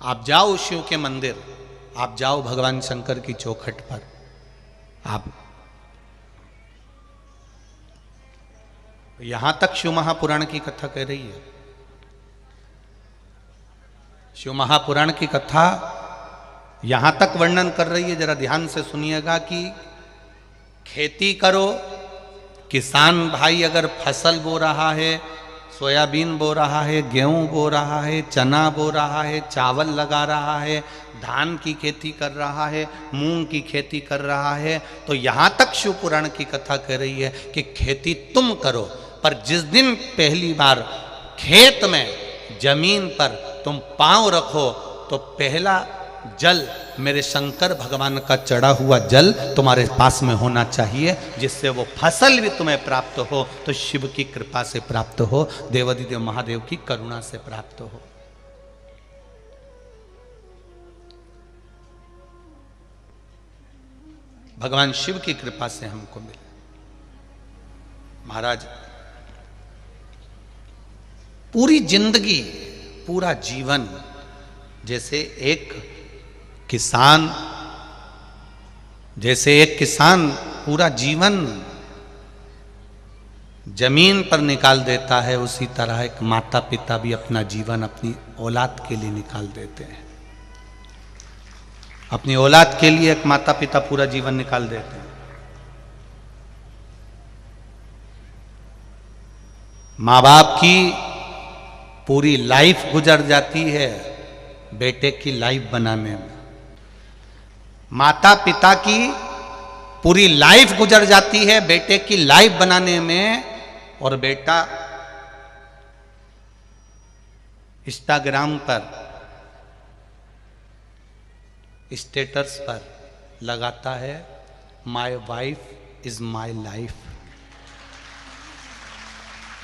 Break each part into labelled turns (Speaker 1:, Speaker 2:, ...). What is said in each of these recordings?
Speaker 1: आप जाओ शिव के मंदिर, आप जाओ भगवान शंकर की चौखट पर, आप यहां तक शिव महापुराण की कथा कह रही है। शिव महापुराण की कथा यहां तक वर्णन कर रही है, जरा ध्यान से सुनिएगा, कि खेती करो, किसान भाई अगर फसल बो रहा है, सोयाबीन बो रहा है, गेहूं बो रहा है, चना बो रहा है, चावल लगा रहा है, धान की खेती कर रहा है, मूंग की खेती कर रहा है, तो यहां तक शिव पुराण की कथा कह रही है कि खेती तुम करो, पर जिस दिन पहली बार खेत में, जमीन पर तुम पांव रखो, तो पहला जल मेरे शंकर भगवान का चढ़ा हुआ जल तुम्हारे पास में होना चाहिए, जिससे वो फसल भी तुम्हें प्राप्त हो तो शिव की कृपा से प्राप्त हो, देवाधिदेव महादेव की करुणा से प्राप्त हो। भगवान शिव की कृपा से हमको मिले। महाराज पूरी जिंदगी, पूरा जीवन, जैसे एक किसान पूरा जीवन जमीन पर निकाल देता है, उसी तरह एक माता पिता भी अपना जीवन अपनी औलाद के लिए निकाल देते हैं। अपनी औलाद के लिए एक माता पिता पूरा जीवन निकाल देते हैं। माँ बाप की पूरी लाइफ गुजर जाती है बेटे की लाइफ बनाने में, माता पिता की पूरी लाइफ गुजर जाती है बेटे की लाइफ बनाने में, और बेटा इंस्टाग्राम पर, स्टेटस पर लगाता है my wife is my life.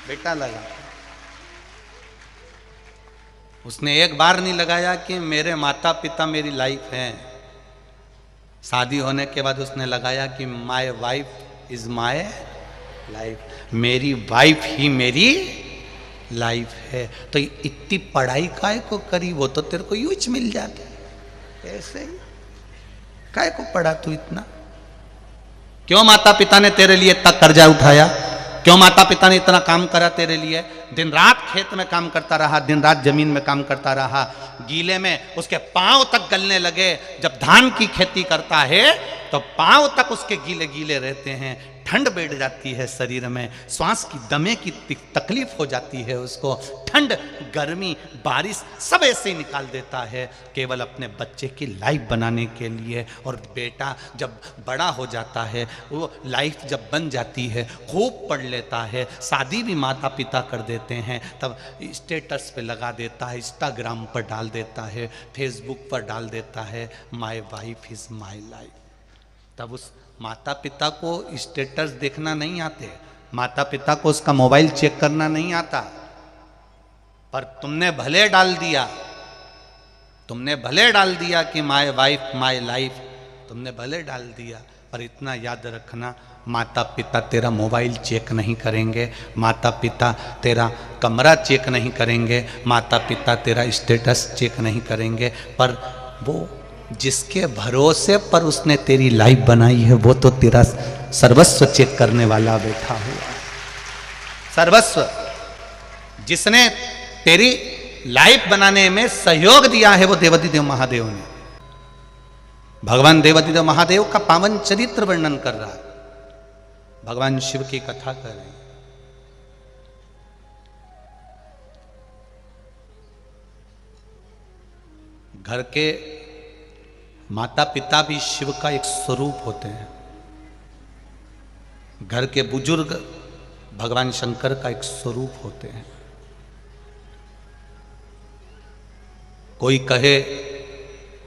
Speaker 1: बेटा लगा, उसने एक बार नहीं लगाया कि मेरे माता पिता मेरी लाइफ हैं। शादी होने के बाद उसने लगाया कि my wife is my life, मेरी वाइफ ही मेरी लाइफ है। तो इतनी पढ़ाई काहे को करी, वो तो तेरे को यूज मिल जाता है, ऐसे ही काहे को पढ़ा तू इतना? क्यों माता पिता ने तेरे लिए इतना कर्जा उठाया? क्यों माता पिता ने इतना काम करा तेरे लिए? दिन रात खेत में काम करता रहा, दिन रात जमीन में काम करता रहा, गीले में उसके पांव तक गलने लगे। जब धान की खेती करता है तो पांव तक उसके गीले गीले रहते हैं, ठंड बैठ जाती है शरीर में, श्वास की दमे की तकलीफ हो जाती है उसको, ठंड गर्मी बारिश सब ऐसे ही निकाल देता है केवल अपने बच्चे की लाइफ बनाने के लिए। और बेटा जब बड़ा हो जाता है, वो लाइफ जब बन जाती है, खूब पढ़ लेता है, शादी भी माता पिता कर देते हैं, तब स्टेटस पे लगा देता है, इंस्टाग्राम पर डाल देता है, फेसबुक पर डाल देता है my wife is my life. तब उस माता पिता को स्टेटस देखना नहीं आते, माता पिता को उसका मोबाइल चेक करना नहीं आता, पर तुमने भले डाल दिया कि माय वाइफ माय लाइफ, तुमने भले डाल दिया, पर इतना याद रखना माता पिता तेरा मोबाइल चेक नहीं करेंगे, माता पिता तेरा कमरा चेक नहीं करेंगे, माता पिता तेरा स्टेटस चेक नहीं करेंगे, पर वो जिसके भरोसे पर उसने तेरी लाइफ बनाई है वो तो तेरा सर्वस्व चेक करने वाला बैठा हुआ है। सर्वस्व जिसने तेरी लाइफ बनाने में सहयोग दिया है वो देवाधिदेव महादेव ने। भगवान देवाधिदेव महादेव का पावन चरित्र वर्णन कर रहा है, भगवान शिव की कथा कर रहे हैं। घर के माता पिता भी शिव का एक स्वरूप होते हैं, घर के बुजुर्ग भगवान शंकर का एक स्वरूप होते हैं। कोई कहे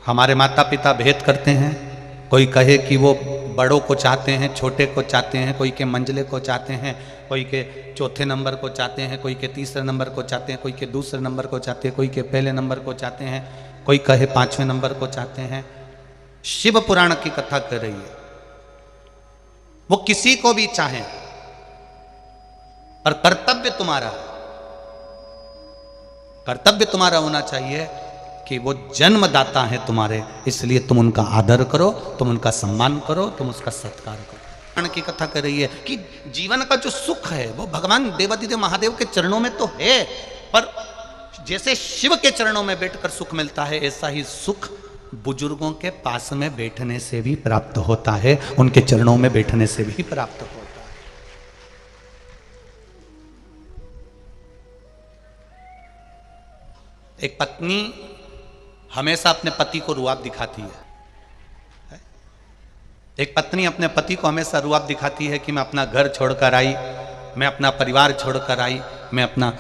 Speaker 1: हमारे माता पिता भेद करते हैं, कोई कहे कि वो बड़ों को चाहते हैं, छोटे को चाहते हैं, कोई के मंझले को चाहते हैं, कोई के चौथे नंबर को चाहते हैं, कोई के तीसरे नंबर को चाहते हैं, कोई के दूसरे नंबर को चाहते हैं, कोई के पहले नंबर को चाहते हैं, कोई कहे 5वें नंबर को चाहते हैं। शिव पुराण की कथा कर रही है, वो किसी को भी चाहे, पर कर्तव्य तुम्हारा होना चाहिए कि वो जन्मदाता है तुम्हारे, इसलिए तुम उनका आदर करो, तुम उनका सम्मान करो, तुम उसका सत्कार करो। की कथा कर रही है कि जीवन का जो सुख है वो भगवान देवादिदेव महादेव के चरणों में तो है, पर जैसे शिव के चरणों में बैठकर सुख मिलता है, ऐसा ही सुख बुजुर्गों के पास में बैठने से भी प्राप्त होता है, उनके चरणों में बैठने से भी प्राप्त होता है। एक पत्नी हमेशा अपने पति को रुआब दिखाती है। एक पत्नी अपने पति को हमेशा रुआब दिखाती है कि मैं अपना घर छोड़कर आई, मैं अपना परिवार छोड़कर आई, मैं अपना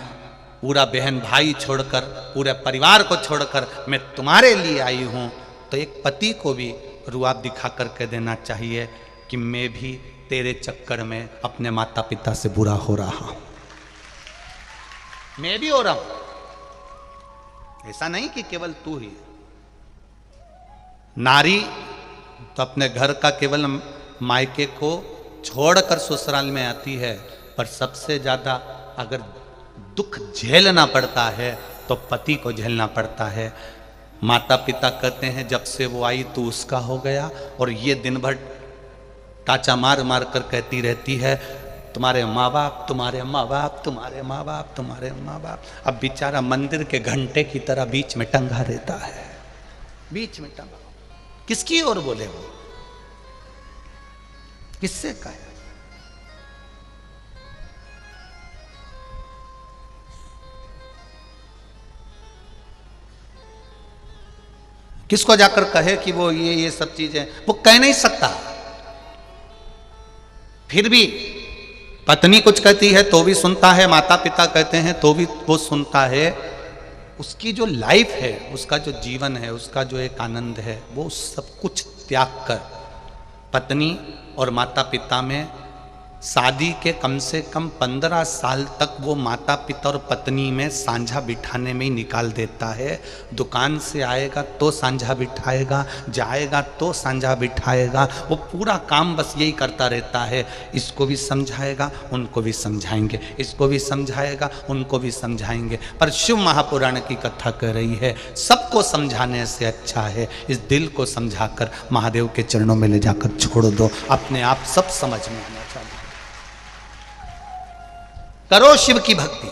Speaker 1: पूरा बहन भाई छोड़कर, पूरे परिवार को छोड़कर मैं तुम्हारे लिए आई हूं। तो एक पति को भी रुआब दिखा कर कह देना चाहिए कि मैं भी तेरे चक्कर में अपने माता पिता से बुरा हो रहा हूं, मैं भी हो रहा हूं, ऐसा नहीं कि केवल तू ही। नारी तो अपने घर का केवल मायके को छोड़कर ससुराल में आती है, पर सबसे ज्यादा अगर दुख झेलना पड़ता है तो पति को झेलना पड़ता है। माता पिता कहते हैं जब से वो आई तो उसका हो गया, और ये दिन भर टाचा मार मार कर कहती रहती है तुम्हारे माँ बाप, तुम्हारे माँ बाप, तुम्हारे माँ बाप, तुम्हारे माँ बाप। अब बेचारा मंदिर के घंटे की तरह बीच में टंगा रहता है, बीच में टंगा। किसकी ओर बोले वो, किससे कहे? किसको जाकर कहे कि वो ये सब चीजें, वो कह नहीं सकता। फिर भी पत्नी कुछ कहती है तो भी सुनता है, माता पिता कहते हैं तो भी वो सुनता है। उसकी जो लाइफ है, उसका जो जीवन है, उसका जो एक आनंद है, वो सब कुछ त्याग कर पत्नी और माता पिता में शादी के कम से कम 15 साल तक वो माता पिता और पत्नी में सांझा बिठाने में ही निकाल देता है। दुकान से आएगा तो सांझा बिठाएगा, जाएगा तो सांझा बिठाएगा, वो पूरा काम बस यही करता रहता है। इसको भी समझाएगा, उनको भी समझाएंगे, इसको भी समझाएगा, उनको भी समझाएंगे। पर शिव महापुराण की कथा कर रही है सबको समझाने से अच्छा है इस दिल को समझाकर महादेव के चरणों में ले जाकर छोड़ दो, अपने आप सब समझ में आना चाहिए। करो शिव की भक्ति।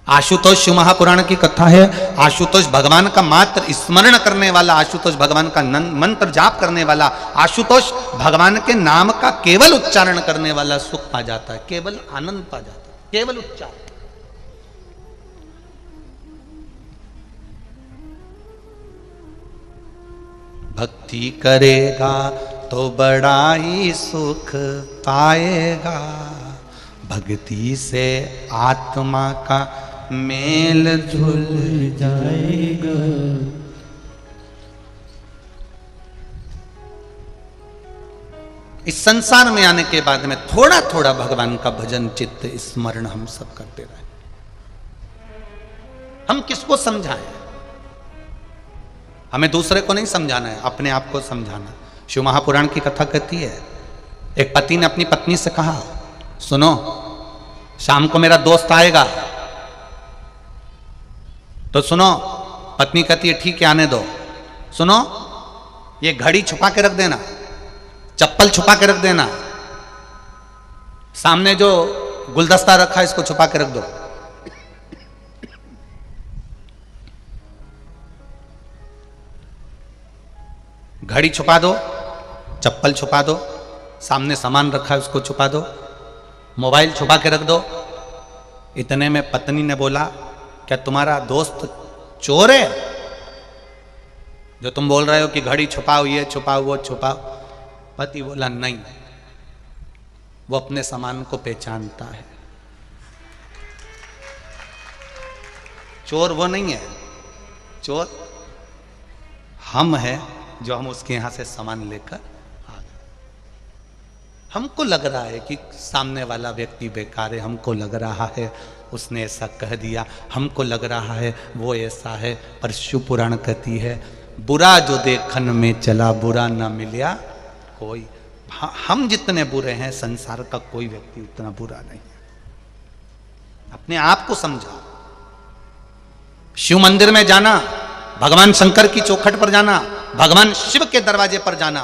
Speaker 1: आशुतोष शिव महापुराण की कथा है। आशुतोष भगवान का मात्र स्मरण करने वाला, आशुतोष भगवान का मंत्र जाप करने वाला, आशुतोष भगवान के नाम का केवल उच्चारण करने वाला सुख पा जाता है, केवल आनंद पा जाता है, केवल उच्चारण। भक्ति करेगा तो बड़ा ही सुख पाएगा, भक्ति से आत्मा का मेल जुल जाएगा। इस संसार में आने के बाद में थोड़ा थोड़ा भगवान का भजन चित्त स्मरण हम सब करते रहे। हम किसको समझाएं? हमें दूसरे को नहीं समझाना है, अपने आप को समझाना। शिव महापुराण की कथा कहती है एक पति ने अपनी पत्नी से कहा सुनो शाम को मेरा दोस्त आएगा, तो सुनो। पत्नी कहती है ठीक है आने दो। सुनो ये घड़ी छुपा के रख देना, चप्पल छुपा के रख देना, सामने जो गुलदस्ता रखा है इसको छुपा के रख दो। घड़ी छुपा दो, चप्पल छुपा दो, सामने सामान रखा है उसको छुपा दो, मोबाइल छुपा के रख दो। इतने में पत्नी ने बोला क्या तुम्हारा दोस्त चोर है जो तुम बोल रहे हो कि घड़ी छुपाओ, ये छुपाओ, वो छुपाओ? पति बोला नहीं, वो अपने सामान को पहचानता है। चोर वो नहीं है, चोर हम हैं जो हम उसके यहां से सामान लेकर आ गए। हमको लग रहा है कि सामने वाला व्यक्ति बेकार है, हमको लग रहा है उसने ऐसा कह दिया, हमको लग रहा है वो ऐसा है, पर शिव पुराण कहती है बुरा जो देखन में चला बुरा ना मिला कोई। हम जितने बुरे हैं संसार का कोई व्यक्ति उतना बुरा नहीं है। अपने आप को समझाओ। शिव मंदिर में जाना, भगवान शंकर की चौखट पर जाना, भगवान शिव के दरवाजे पर जाना,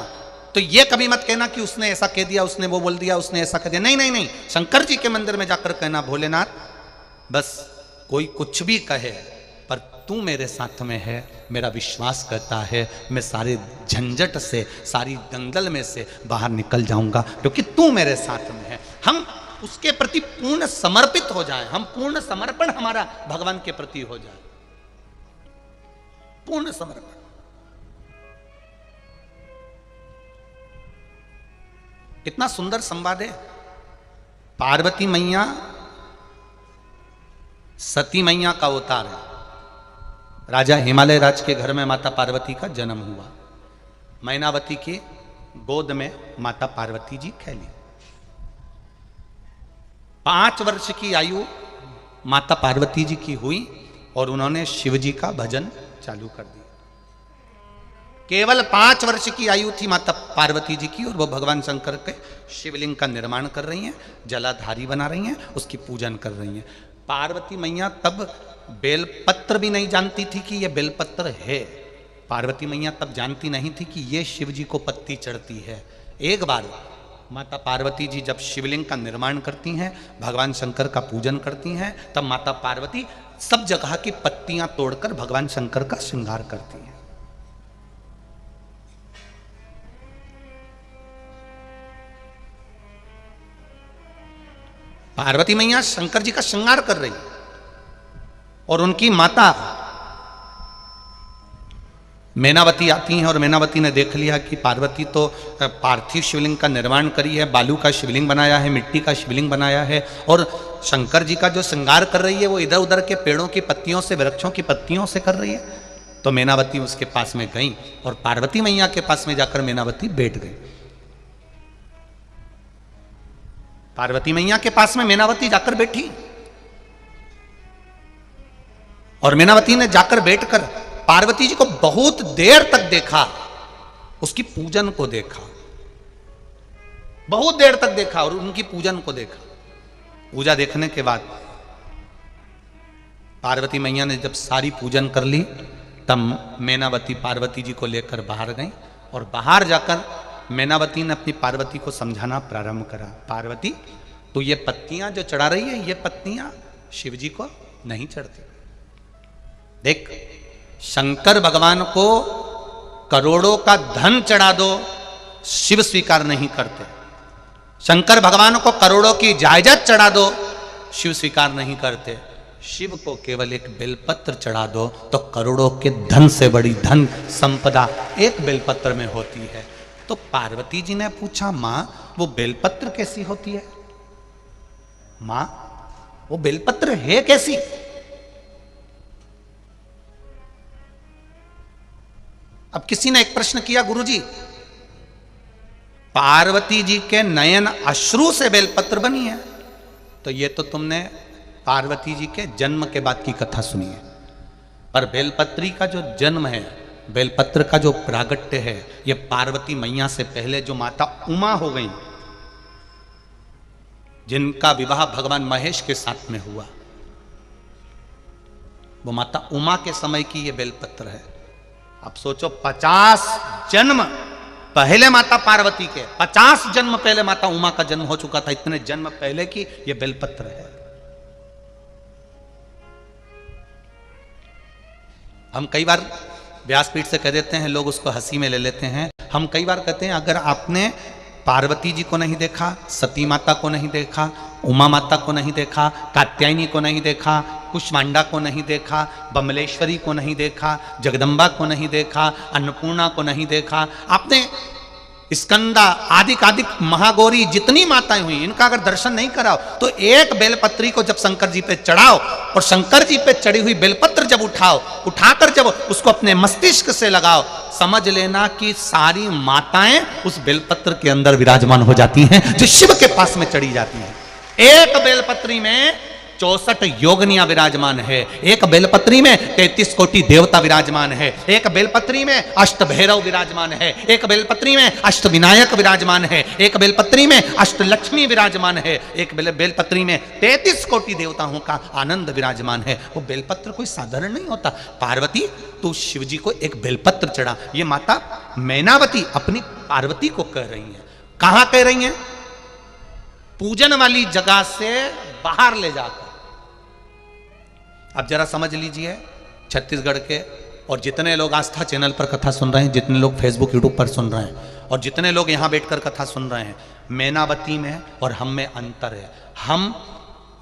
Speaker 1: तो ये कभी मत कहना कि उसने ऐसा कह दिया, उसने वो बोल दिया, उसने ऐसा कह दिया। नहीं नहीं नहीं, शंकर जी के मंदिर में जाकर कहना, भोलेनाथ बस कोई कुछ भी कहे पर तू मेरे साथ में है, मेरा विश्वास करता है, मैं सारे झंझट से, सारी दंगल में से बाहर निकल जाऊंगा क्योंकि तू मेरे साथ में है। हम उसके प्रति पूर्ण समर्पित हो जाए, हम पूर्ण समर्पण हमारा भगवान के प्रति हो जाए, पूर्ण समर्पण। कितना सुंदर संवाद है। पार्वती मैया सती मैया का अवतार है। राजा हिमालय राज के घर में माता पार्वती का जन्म हुआ। मैनावती के गोद में माता पार्वती जी खेली। 5 वर्ष की आयु माता पार्वती जी की हुई और उन्होंने शिव जी का भजन चालू कर दिया। केवल 5 वर्ष की आयु थी माता पार्वती जी की और वो भगवान शंकर के शिवलिंग का निर्माण कर रही हैं, जलाधारी बना रही हैं, उसकी पूजन कर रही हैं। पार्वती मैया तब बेलपत्र भी नहीं जानती थी कि ये बेलपत्र है। पार्वती मैया तब जानती नहीं थी कि ये शिव जी को पत्ती चढ़ती है। एक बार माता पार्वती जी जब शिवलिंग का निर्माण करती हैं, भगवान शंकर का पूजन करती हैं, तब माता पार्वती सब जगह की पत्तियां तोड़कर भगवान शंकर का श्रृंगार करती हैं। पार्वती मैया शंकर जी का श्रृंगार कर रही और उनकी माता मैनावती आती हैं और मैनावती ने देख लिया कि पार्वती तो पार्थिव शिवलिंग का निर्माण करी है, बालू का शिवलिंग बनाया है, मिट्टी का शिवलिंग बनाया है और शंकर जी का जो श्रृंगार कर रही है वो इधर उधर के पेड़ों की पत्तियों से, वृक्षों की पत्तियों से कर रही है। तो मैनावती उसके पास में गई और पार्वती मैया के पास में जाकर मैनावती बैठ गई। पार्वती मैया के पास में मैनावती जाकर बैठी और मैनावती ने जाकर बैठकर पार्वती जी को बहुत देर तक देखा, उसकी पूजन को देखा, बहुत देर तक देखा और उनकी पूजन को देखा। पूजा देखने के बाद पार्वती मैया ने जब सारी पूजन कर ली तब मैनावती पार्वती जी को लेकर बाहर गई और बाहर जाकर मैनावती ने अपनी पार्वती को समझाना प्रारंभ करा। पार्वती तो ये पत्तियां जो चढ़ा रही है, ये पत्तियां शिव जी को नहीं चढ़ती। देख, शंकर भगवान को करोड़ों का धन चढ़ा दो, शिव स्वीकार नहीं करते। शंकर भगवान को करोड़ों की जायदाद चढ़ा दो, शिव स्वीकार नहीं करते। शिव को केवल एक बेलपत्र चढ़ा दो तो करोड़ों के धन से बड़ी धन संपदा एक बेलपत्र में होती है। तो पार्वती जी ने पूछा, मां वो बेलपत्र कैसी होती है? मां वो बेलपत्र है कैसी? अब किसी ने एक प्रश्न किया, गुरुजी पार्वती जी के नयन अश्रु से बेलपत्र बनी है, तो ये तो तुमने पार्वती जी के जन्म के बाद की कथा सुनी है। पर बेलपत्री का जो जन्म है, बेलपत्र का जो प्रागट्य है, ये पार्वती मैया से पहले जो माता उमा हो गई, जिनका विवाह भगवान महेश के साथ में हुआ, वो माता उमा के समय की ये बेलपत्र है। अब सोचो 50 जन्म पहले माता पार्वती के, 50 जन्म पहले माता उमा का जन्म हो चुका था, इतने जन्म पहले की ये बेलपत्र है। हम कई बार व्यासपीठ से कह देते हैं, लोग उसको हंसी में ले लेते हैं। हम कई बार कहते हैं, अगर आपने पार्वती जी को नहीं देखा, सती माता को नहीं देखा, उमा माता को नहीं देखा, कात्यायनी को नहीं देखा, कुष्मांडा को नहीं देखा, बमलेश्वरी को नहीं देखा, जगदम्बा को नहीं देखा, अन्नपूर्णा को नहीं देखा, आपने स्कंदा आदिक महागौरी जितनी माताएं हुई, इनका अगर दर्शन नहीं कराओ तो एक बेलपत्री को जब शंकर जी पे चढ़ाओ और शंकर जी पे चढ़ी हुई बेलपत्र जब उठाकर जब उसको अपने मस्तिष्क से लगाओ, समझ लेना कि सारी माताएं उस बेलपत्र के अंदर विराजमान हो जाती हैं जो शिव के पास में चढ़ी जाती हैं। एक बेलपत्री में 64 योगनियां विराजमान है, एक बेलपत्री में 33 कोटि देवता विराजमान है, एक बेलपत्री में अष्ट भैरव विराजमान है, एक बेलपत्री में अष्ट विनायक विराजमान है, एक बेलपत्री में अष्ट लक्ष्मी विराजमान है, एक बेलपत्री में 33 कोटि देवताओं का आनंद विराजमान है। वो बेलपत्र कोई साधारण नहीं होता। पार्वती तू शिव जी को एक बेलपत्र चढ़ा। ये माता मैनावती अपनी पार्वती को कह रही है। कहां कह रही है? पूजन वाली जगह से बाहर ले जाकर। अब जरा समझ लीजिए, छत्तीसगढ़ के और जितने लोग आस्था चैनल पर कथा सुन रहे हैं, जितने लोग फेसबुक यूट्यूब पर सुन रहे हैं और जितने लोग यहां बैठकर कथा सुन रहे हैं, मैनावती में और हम में अंतर है। हम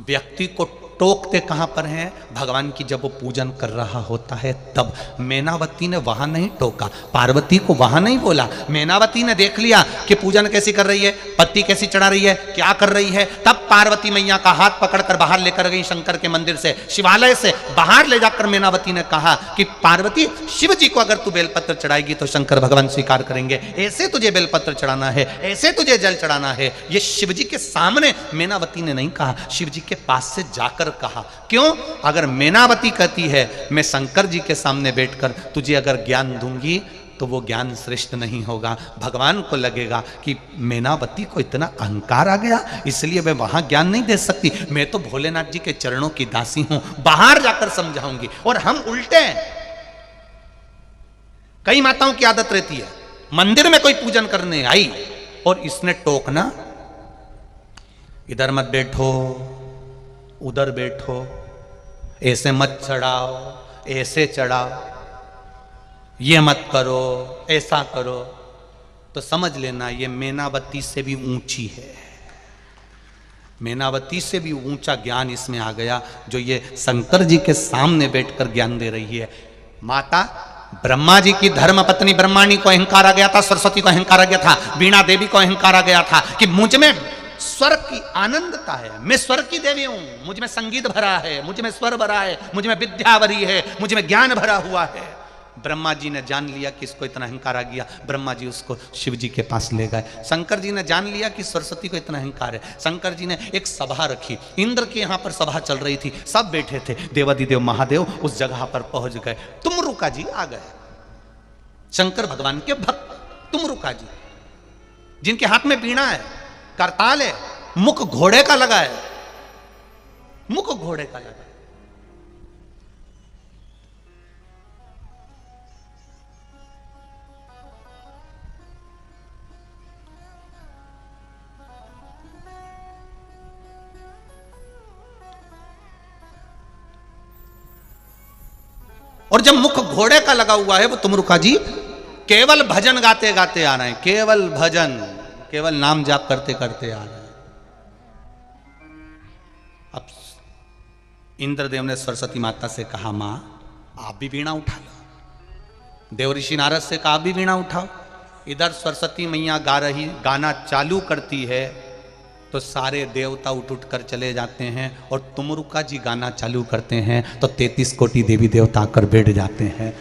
Speaker 1: व्यक्ति को टोकते कहां पर हैं? भगवान की जब वो पूजन कर रहा होता है तब। मैनावती ने वहां नहीं टोका, पार्वती को वहां नहीं बोला। मैनावती ने देख लिया कि पूजन कैसी कर रही है, पत्ती कैसी चढ़ा रही है, क्या कर रही है, तब पार्वती मैया का हाथ पकड़कर बाहर लेकर गई शंकर के मंदिर से, शिवालय से बाहर ले जाकर मैनावती ने कहा कि पार्वती, शिव जी को अगर तू बेलपत्र चढ़ाएगी तो शंकर भगवान स्वीकार करेंगे। ऐसे तुझे बेलपत्र चढ़ाना है, ऐसे तुझे जल चढ़ाना है। ये शिव जी के सामने मैनावती ने नहीं कहा, शिव जी के पास से जाकर कहा। क्यों? अगर मैनावती कहती है मैं शंकर जी के सामने बैठकर तुझे अगर ज्ञान दूंगी तो वो ज्ञान श्रेष्ठ नहीं होगा। भगवान को लगेगा कि मैनावती को इतना अहंकार आ गया, इसलिए मैं वहां ज्ञान नहीं दे सकती, मैं तो भोलेनाथ जी के चरणों की दासी हूं, बाहर जाकर समझाऊंगी। और हम उल्टे हैं। कई माताओं की आदत रहती है, मंदिर में कोई पूजन करने आई और इसने टोकना, इधर मत बैठो, उधर बैठो, ऐसे मत चढ़ाओ, ऐसे चढ़ाओ, ये मत करो, ऐसा करो, तो समझ लेना ये मैनावती से भी ऊंची है। मैनावती से भी ऊंचा ज्ञान इसमें आ गया, जो ये शंकर जी के सामने बैठकर ज्ञान दे रही है। माता ब्रह्मा जी की धर्म पत्नी ब्रह्माणी को अहंकार आ गया था, सरस्वती को अहंकार आ गया था, वीणा देवी को अहंकार आ गया था कि मुझ में स्वर की आनंदता है, मैं स्वर की देवी हूं, मुझ में संगीत भरा है, मुझ में स्वर भरा है, मुझ में विद्या भरी है, मुझ में ज्ञान भरा हुआ है। ब्रह्मा जी ने जान लिया कि इसको इतना अहंकार आ गया, ब्रह्मा जी उसको शिव जी के पास ले गए। शंकर जी ने जान लिया कि सरस्वती को इतना अहंकार है, शंकर जी ने एक सभा रखी, इंद्र के यहां पर सभा चल रही थी, सब बैठे थे, देवादिदेव महादेव उस जगह पर पहुंच गए। तुमरुका जी आ गए, शंकर भगवान के भक्त तुमरुका जी, जिनके हाथ में वीणा है, करताल है, मुख घोड़े का लगा है, मुख घोड़े का लगा। और जब मुख घोड़े का लगा हुआ है, वो तुमरुका जी केवल भजन गाते गाते आ रहे हैं, केवल भजन, केवल नाम जाप करते करते आ रहे हैं। अब इंद्रदेव ने सरस्वती माता से कहा, मां आप भी वीणा उठा लो। देव ऋषि नारद से कहा, आप भी वीणा उठाओ। इधर सरस्वती मैया गाना चालू करती है तो सारे देवता उठ उठ कर चले जाते हैं, और तुमरुका जी गाना चालू करते हैं तो 33 कोटि देवी देवता आकर बैठ जाते हैं।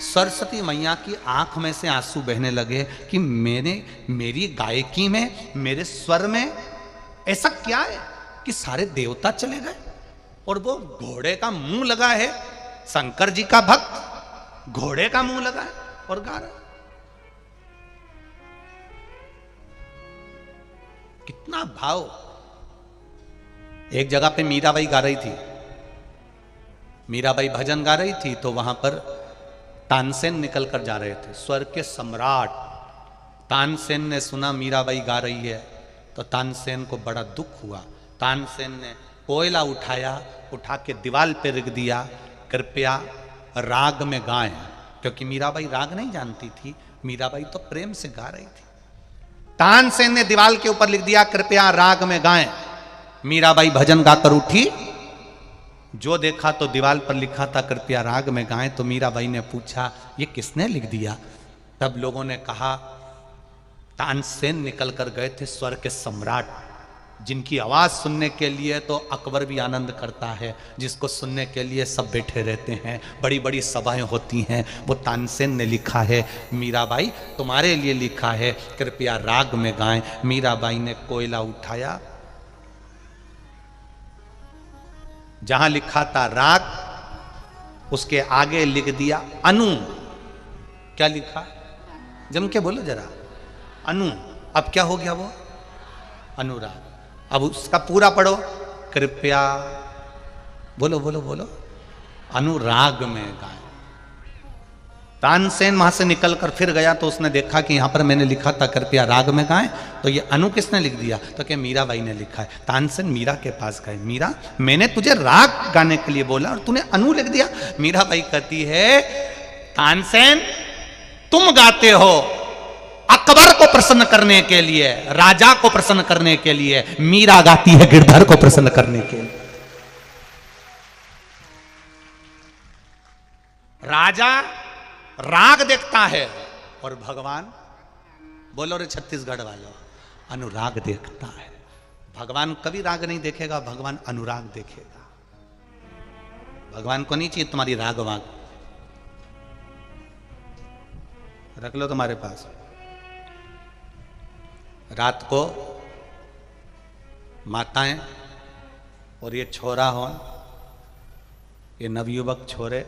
Speaker 1: सरस्वती मैया की आंख में से आंसू बहने लगे कि मेरी गायकी में, मेरे स्वर में ऐसा क्या है कि सारे देवता चले गए और वो घोड़े का मुंह लगा है, शंकर जी का भक्त घोड़े का मुंह लगा है और गा रहा है। कितना भाव। एक जगह पे मीराबाई गा रही थी, मीराबाई भजन गा रही थी, तो वहां पर तानसेन निकल कर जा रहे थे, स्वर के सम्राट। तानसेन ने सुना मीराबाई गा रही है तो तानसेन को बड़ा दुख हुआ। तानसेन ने कोयला उठाया, उठा के दीवाल पे रख दिया, कृपया राग में गाएं, क्योंकि मीराबाई राग नहीं जानती थी, मीराबाई तो प्रेम से गा रही थी। तानसेन ने दीवाल के ऊपर लिख दिया, कृपया राग में गाएं। मीराबाई भजन गाकर उठी, जो देखा तो दीवाल पर लिखा था कृपया राग में गाएं। तो मीराबाई ने पूछा ये किसने लिख दिया? तब लोगों ने कहा तानसेन निकल कर गए थे, स्वर के सम्राट, जिनकी आवाज सुनने के लिए तो अकबर भी आनंद करता है, जिसको सुनने के लिए सब बैठे रहते हैं, बड़ी बड़ी सभाएं होती हैं, वो तानसेन ने लिखा है, मीराबाई तुम्हारे लिए लिखा है, कृपया राग में गाएं। मीराबाई ने कोयला उठाया, जहां लिखा था राग, उसके आगे लिख दिया अनु। क्या लिखा? जम के बोलो जरा। अनु। अब क्या हो गया वो? अनुराग। अब उसका पूरा पढ़ो, कृपया बोलो बोलो बोलो, अनुराग में गाएं। तानसेन वहां से निकलकर फिर गया तो उसने देखा कि यहां पर मैंने लिखा था कृपया राग में गाएं, तो ये अनु किसने लिख दिया? तो क्या मीराबाई ने लिखा है। तानसेन मीरा के पास गए, मीरा मैंने तुझे राग गाने के लिए बोला और तूने अनु लिख दिया। मीराबाई कहती है तानसेन तुम गाते हो अकबर को प्रसन्न करने के लिए, राजा को प्रसन्न करने के लिए, मीरा गाती है गिरधर को प्रसन्न करने के लिए। राजा राग देखता है और भगवान, बोलो रे छत्तीसगढ़ वालों, अनुराग देखता है। भगवान कभी राग नहीं देखेगा, भगवान अनुराग देखेगा। भगवान को नहीं चाहिए तुम्हारी राग वाग, रख लो तुम्हारे पास। रात को माताएं और ये छोरा हो, ये नवयुवक छोरे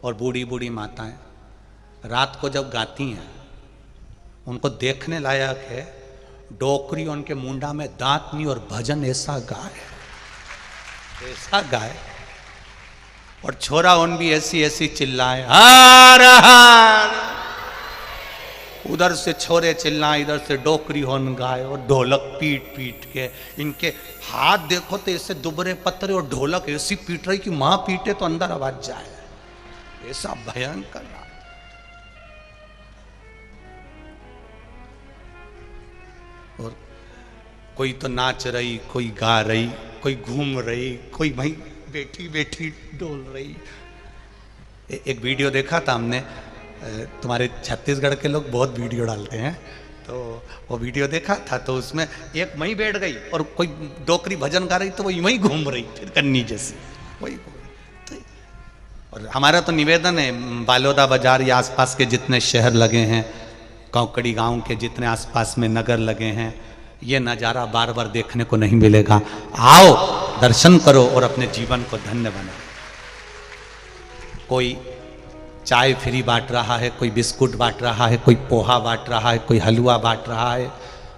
Speaker 1: और बूढ़ी बूढ़ी माताएं रात को जब गाती हैं, उनको देखने लायक है। डोकरी उनके मुंडा में दांत नहीं और भजन ऐसा गाए, ऐसा गाए, और छोरा उन भी ऐसी ऐसी चिल्लाए हार हार। उधर से छोरे चिल्लाए, इधर से डोकरी होन गाए और ढोलक पीट पीट के। इनके हाथ देखो तो ऐसे दुबरे पत्थरे और ढोलक ऐसी पीट रही कि मां पीटे तो अंदर आवाज जाए, ऐसा भयंकर। और कोई तो नाच रही, कोई गा रही, कोई घूम रही, कोई भाई बैठी बैठी डोल रही। एक वीडियो देखा था हमने, तुम्हारे छत्तीसगढ़ के लोग बहुत वीडियो डालते हैं, तो वो वीडियो देखा था, तो उसमें एक वहीं बैठ गई और कोई डोकरी भजन गा रही तो वो वहीं घूम रही फिर कन्नी जैसी वही। तो और हमारा तो निवेदन है, बालोदा बाजार या आसपास के जितने शहर लगे हैं, कौकड़ी गांव के जितने आसपास में नगर लगे हैं, ये नज़ारा बार बार देखने को नहीं मिलेगा। आओ दर्शन करो और अपने जीवन को धन्य बनाओ। कोई चाय फ्री बांट रहा है, कोई बिस्कुट बांट रहा है, कोई पोहा बांट रहा है, कोई हलवा बांट रहा है,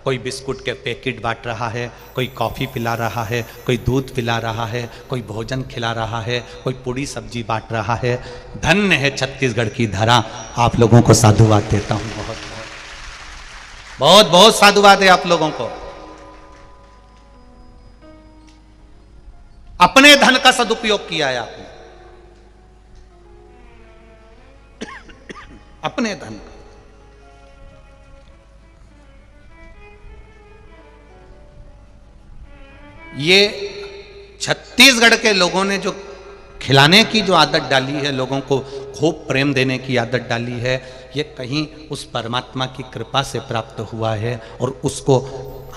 Speaker 1: कोई बिस्कुट के पैकेट बांट रहा है, कोई कॉफ़ी पिला रहा है, कोई दूध पिला रहा है, कोई भोजन खिला रहा है, कोई पूड़ी सब्जी बांट रहा है। धन्य है छत्तीसगढ़ की धरा। आप लोगों को साधुवाद देता हूँ, बहुत बहुत बहुत साधुवाद है आप लोगों को। अपने धन का सदुपयोग किया है आपने, अपने धन का। ये छत्तीसगढ़ के लोगों ने जो खिलाने की जो आदत डाली है, लोगों को खूब प्रेम देने की आदत डाली है, ये कहीं उस परमात्मा की कृपा से प्राप्त हुआ है और उसको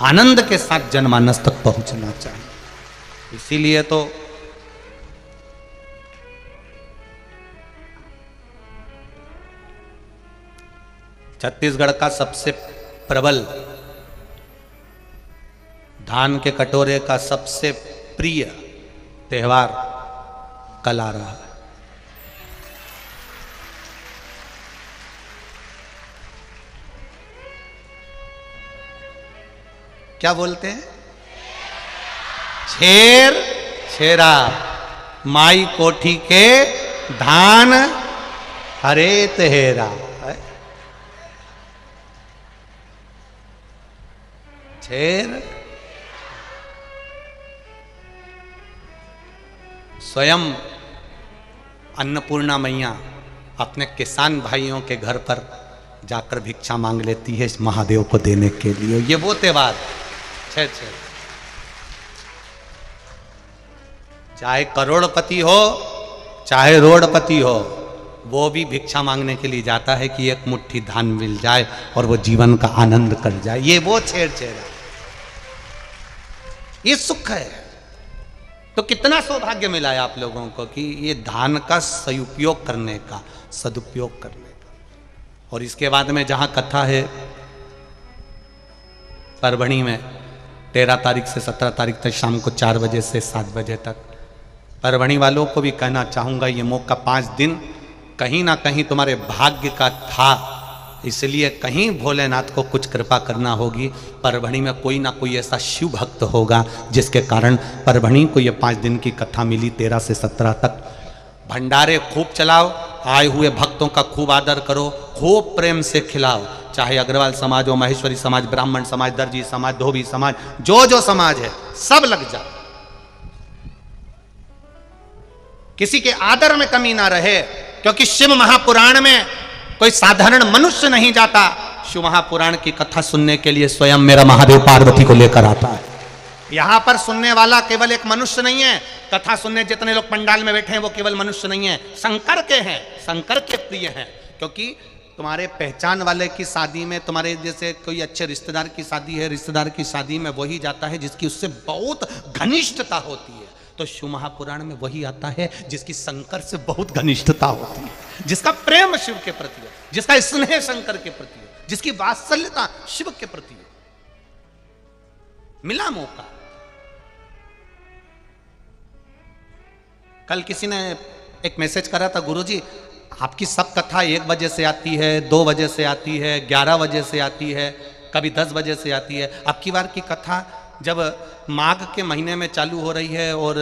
Speaker 1: आनंद के साथ जनमानस तक पहुंचना चाहिए। इसीलिए तो छत्तीसगढ़ का सबसे प्रबल, धान के कटोरे का सबसे प्रिय त्योहार कल आ रहा है। क्या बोलते हैं? छेर छेरा माई कोठी के धान हरे तेरा। छेर स्वयं अन्नपूर्णा मैया अपने किसान भाइयों के घर पर जाकर भिक्षा मांग लेती है इस महादेव को देने के लिए। ये वो त्योहार छेर छेर, चाहे करोड़पति हो चाहे रोडपति हो, वो भी भिक्षा मांगने के लिए जाता है कि एक मुट्ठी धान मिल जाए और वो जीवन का आनंद कर जाए। ये वो छेर छेर है, ये सुख है। तो कितना सौभाग्य मिला है आप लोगों को कि ये धान का सदुपयोग करने का, सदुपयोग करने का। और इसके बाद में जहां कथा है परभणी में 13 तारीख से 17 तारीख तक शाम को 4 बजे से 7 बजे तक, परभणी वालों को भी कहना चाहूंगा, ये मौका 5 दिन कहीं ना कहीं तुम्हारे भाग्य का था, इसलिए कहीं भोलेनाथ को कुछ कृपा करना होगी। परभणी में कोई ना कोई ऐसा शिव भक्त होगा जिसके कारण परभणी को ये 5 दिन की कथा मिली, 13 से 17 तक। भंडारे खूब चलाओ, आए हुए भक्तों का खूब आदर करो, खूब प्रेम से खिलाओ, चाहे अग्रवाल समाज हो, महेश्वरी समाज, ब्राह्मण समाज, दर्जी समाज, धोबी समाज, जो समाज है सब लग जाओ। किसी के आदर में कमी ना रहे, क्योंकि शिव महापुराण में कोई साधारण मनुष्य नहीं जाता। शिव महापुराण की कथा सुनने के लिए स्वयं मेरा महादेव पार्वती को लेकर आता है। यहां पर सुनने वाला केवल एक मनुष्य नहीं है, कथा सुनने जितने लोग पंडाल में बैठे हैं वो केवल मनुष्य नहीं है, शंकर के हैं, शंकर के प्रिय हैं। क्योंकि तुम्हारे पहचान वाले की शादी में, तुम्हारे जैसे कोई अच्छे रिश्तेदार की शादी है, रिश्तेदार की शादी में वही जाता है जिसकी उससे बहुत घनिष्ठता होती है। तो शिव महापुराण में वही आता है जिसकी शंकर से बहुत घनिष्ठता होती है, जिसका प्रेम शिव के प्रति है, जिसका स्नेह शंकर के प्रति है, जिसकी वात्सल्यता शिव के प्रति है। मिला मौका। कल किसी ने एक मैसेज करा था, गुरुजी आपकी सब कथा 1 बजे से आती है, 2 बजे से आती है, 11 बजे से आती है, कभी 10 बजे से आती है। अब की बार की कथा जब माघ के महीने में चालू हो रही है और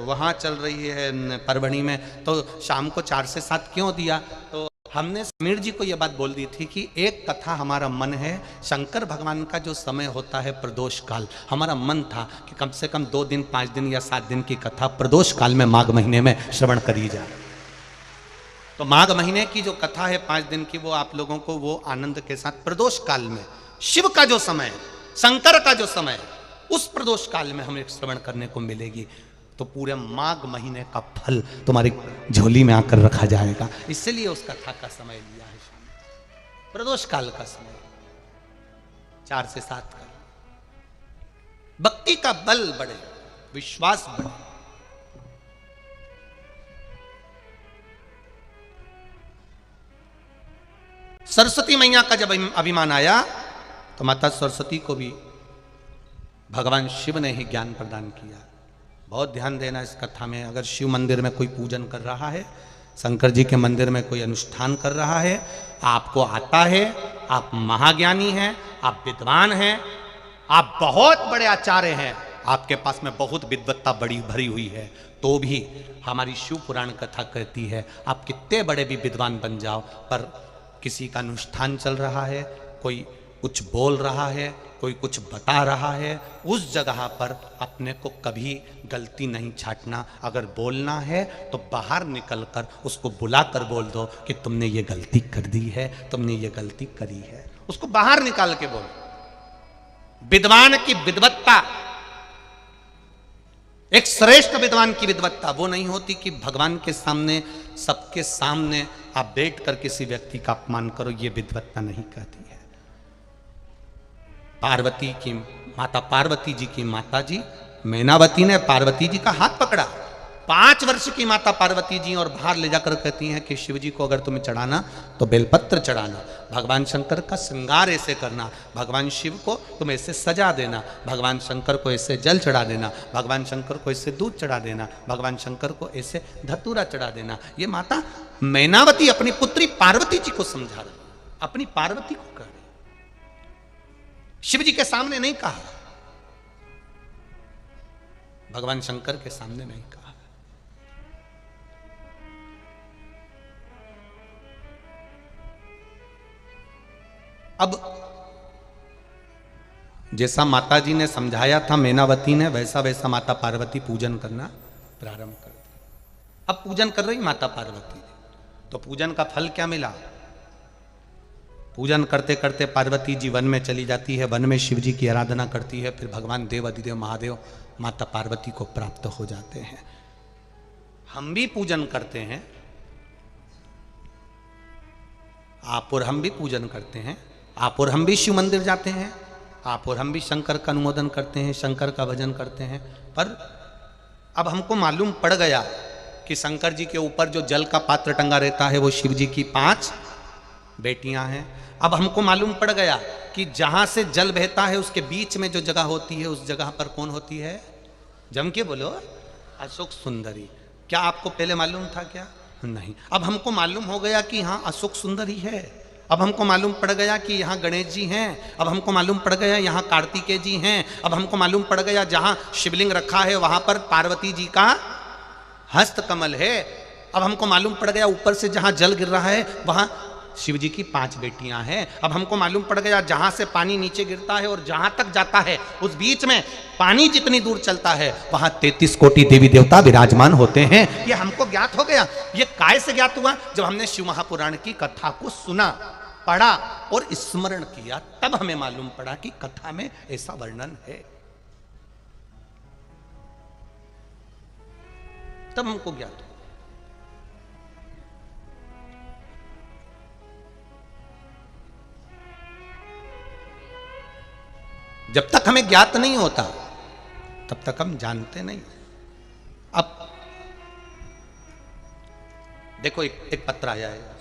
Speaker 1: वहाँ चल रही है परभणी में, तो शाम को 4 से 7 क्यों दिया? तो हमने समीर जी को यह बात बोल दी थी कि एक कथा हमारा मन है, शंकर भगवान का जो समय होता है प्रदोष काल, हमारा मन था कि कम से कम 2 दिन, 5 दिन या 7 दिन की कथा प्रदोष काल में माघ महीने में श्रवण करी जाए। तो माघ महीने की जो कथा है 5 दिन की, वो आप लोगों को वो आनंद के साथ प्रदोष काल में शिव का जो समय है, शंकर का जो समय है, उस प्रदोष काल में हमें श्रवण करने को मिलेगी। तो पूरे माघ महीने का फल तुम्हारी झोली में आकर रखा जाएगा। इसलिए उस कथा का समय लिया है शाम, प्रदोष काल का समय 4 से 7 का। भक्ति का बल बढ़े, विश्वास बढ़े। सरस्वती मैया का जब अभिमान आया तो माता सरस्वती को भी भगवान शिव ने ही ज्ञान प्रदान किया। बहुत ध्यान देना इस कथा में। अगर शिव मंदिर में कोई पूजन कर रहा है, शंकर जी के मंदिर में कोई अनुष्ठान कर रहा है, आपको आता है, आप महाज्ञानी हैं, आप विद्वान हैं, आप बहुत बड़े आचार्य हैं, आपके पास में बहुत विद्वत्ता बड़ी भरी हुई है, तो भी हमारी शिव पुराण कथा कहती है आप कितने बड़े भी विद्वान बन जाओ, पर किसी का अनुष्ठान चल रहा है, कोई कुछ बोल रहा है, कोई कुछ बता रहा है, उस जगह पर अपने को कभी गलती नहीं छाटना। अगर बोलना है तो बाहर निकलकर उसको बुलाकर बोल दो कि तुमने ये गलती कर दी है, तुमने ये गलती करी है, उसको बाहर निकाल के बोलो। विद्वान की विद्वत्ता, एक श्रेष्ठ विद्वान की विद्वत्ता वो नहीं होती कि भगवान के सामने, सबके सामने आप बैठकर किसी व्यक्ति का अपमान करो, ये विद्वत्ता नहीं कहती है। पार्वती की माता, पार्वती जी की माता जी मैनावती ने पार्वती जी का हाथ पकड़ा। 5 वर्ष की माता पार्वती जी और बाहर ले जाकर कहती हैं कि शिव जी को अगर तुम्हें चढ़ाना तो बेलपत्र चढ़ाना, भगवान शंकर का श्रृंगार ऐसे करना, भगवान शिव को तुम ऐसे सजा देना, भगवान शंकर को ऐसे जल चढ़ा देना, भगवान शंकर को ऐसे दूध चढ़ा देना, भगवान शंकर को ऐसे धतूरा चढ़ा देना। ये माता मैनावती अपनी पुत्री पार्वती जी को समझा रही, अपनी पार्वती को कह रही, शिव जी के सामने नहीं कहा, भगवान शंकर के सामने नहीं कहा। अब जैसा माता जी ने समझाया था मैनावती ने, वैसा वैसा माता पार्वती पूजन करना प्रारंभ कर दिया। अब पूजन कर रही माता पार्वती, तो पूजन का फल क्या मिला? पूजन करते करते पार्वती जी वन में चली जाती है, वन में शिव जी की आराधना करती है, फिर भगवान देव अधिदेव महादेव माता पार्वती को प्राप्त हो जाते हैं। हम भी पूजन करते हैं, आप और हम भी पूजन करते हैं, आप और हम भी शिव मंदिर जाते हैं, आप और हम भी शंकर का अनुमोदन करते हैं, शंकर का भजन करते हैं। पर अब हमको मालूम पड़ गया कि शंकर जी के ऊपर जो जल का पात्र टंगा रहता है वो शिव जी की 5 बेटियां हैं। अब हमको मालूम पड़ गया कि जहां से जल बहता है उसके बीच में जो जगह होती है, उस जगह पर कौन होती है? जम के बोलो, अशोक सुंदरी। क्या आपको पहले मालूम था क्या? नहीं। अब हमको मालूम हो गया कि यहाँ अशोक सुंदरी है। अब हमको मालूम पड़ गया कि यहाँ गणेश जी हैं। अब हमको मालूम पड़ गया यहाँ कार्तिकेय जी हैं। अब हमको मालूम पड़ गया जहाँ शिवलिंग रखा है वहां पर पार्वती जी का हस्त कमल है। अब हमको मालूम पड़ गया ऊपर से जहाँ जल गिर रहा है वहां शिव जी की 5 बेटियां हैं। अब हमको मालूम पड़ गया जहां से पानी नीचे गिरता है और जहां तक जाता है उस बीच में पानी जितनी दूर चलता है वहां 33 कोटि देवी देवता विराजमान होते हैं। ये हमको ज्ञात हो गया। ये काय से ज्ञात हुआ? जब हमने शिव महापुराण की कथा को सुना, पढ़ा और स्मरण किया, तब हमें मालूम पड़ा कि कथा में ऐसा वर्णन है। तब हमको ज्ञात हो। जब तक हमें ज्ञात नहीं होता तब तक हम जानते नहीं। अब देखो एक पत्र आया है